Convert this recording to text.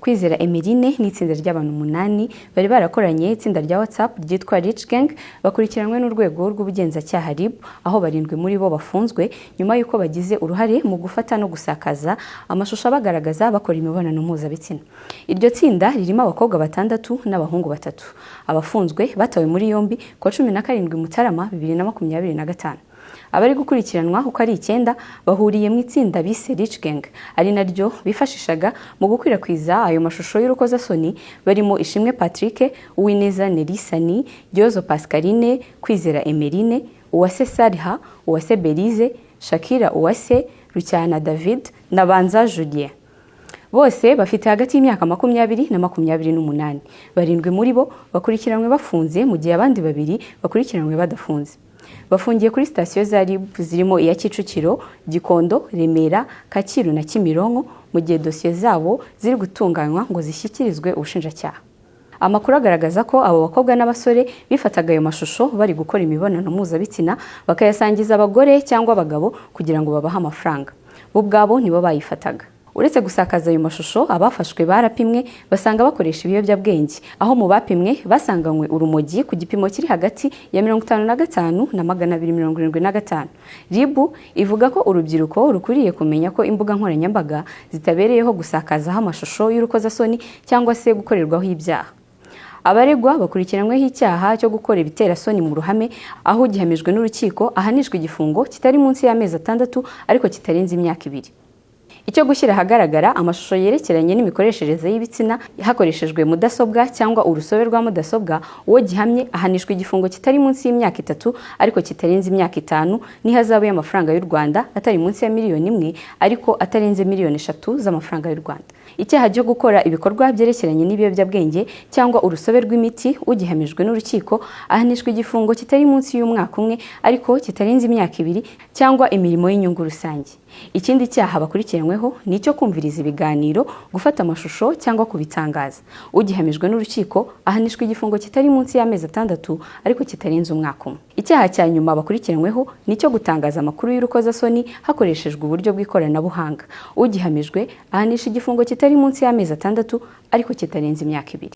Kwizera Emeline n'itsinda ry'abantu 8 bari barakoranye itsinda rya WhatsApp ryitwa Rich Gang bakurikiranwe n'urwego rw'ubugenzacyaha RIB aho barindwi muri bo bafunzwe nyuma yuko bagize uruhare mu gufata no gusakaza amashusho abagaragaza bakora imibonano mpuzabitsina. Iryo tsinda ririmo abakobwa 6 n'abahungu 3. Abafunzwe batawe muri yombi ku 17 Mutarama 2025. Abari gukurikiranwa uko ari 9 bahuriye mu itsinda bise Rich Gang ari naryo bifashishaga mu gukwirakwiza ayo mashusho y'urukozasoni barimo Ishimwe Patrick, Uwineza Nelisani, Gyozo Pascaline, Kwizera Emeline, Uwase Sariha, Uwase Belize, Shakira Uwase, Rucyana David na Banza Julien. Bose bafite hagati y'imyaka 20 na 28. Barindwi muri bo bakurikiranwe bafunze mu gihe abandi babiri bakurikiranwe badafunze. Bafungiye kuri sitasiyo za RIB zirimo iya Kicukiro, Gikondo, Remera, Kacyiru na Kimironko mu gihe dosiye zabo ziri gutunganywa ngo zishyikirizwe ubushinjacyaha. Amakuru agaragaza ko abo bakobwa n'abasore bifataga ayo mashusho bari gukora imibonano mpuzabitsina bakayasangiza abagore cyangwa abagabo kugira ngo babahe amafaranga. Bo ubwabo nibo bayifataga. Uretse gusakaza ayo mashusho abafashwe barapimwe basanga bakoresha ibiyobyabwenge aho mu bapimwe basanganywe urumogi ku gipimo kiri hagati ya 55 na 275. RIB ivuga ko urubyiruko rukuriye kumenya ko imbuga nkoranyambaga zitabereyeho gusakazaho amashusho y'urukozasoni cyangwa se gukorerwaho ibyaha. Abaregwa bakurikiranweho icyaha cyo gukora ibiterasoni mu ruhame aho gihamijwe n'urukiko ahanishwe igifungo kitari munsi y'amezi 6 ariko kitarenze imyaka 2. Icyo gushyira ahagaragara amashusho yerekeranye n'imikoreshereze y'ibitsina hakoreshejwe mudasobwa cyangwa urusobe rwa mudasobwa uwo gihamye ahanishwa igifungo kitari munsi y'imyaka 3 ariko kitarenze imyaka 5 n'ihazabu y'amafaranga y'u Rwanda atari munsi ya miliyoni 1 ariko atarenze miliyoni 3 z'amafaranga y'u Rwanda. Icyaha cyo gukora ibikorwa byerekeranye n'ibiyobyabwenge cyangwa urusobe rw'imiti ugihamijwe n'urukiko ahanishwa igifungo kitari munsi y'umwaka 1 ariko kitarenze imyaka 2 cyangwa imirimo y'inyungu rusange. Ikindi cyaha bakurikiranweho ni cyo kumviriza ibiganiro, gufata amashusho cyangwa kubitangaza. Ugihamijwe n'urukiko ahanishwa igifungo kitari munsi y'amezi 6 ariko kitarenze umwaka 1. Icyaha cya nyuma bakurikiranweho ni cyo gutangaza amakuru y'urukozasoni hakoreshejwe uburyo bw'ikoranabuhanga. Ugihamijwe ahanisha igifungo kitari munsi y'amezi 6 ariko kitarenze imyaka 2.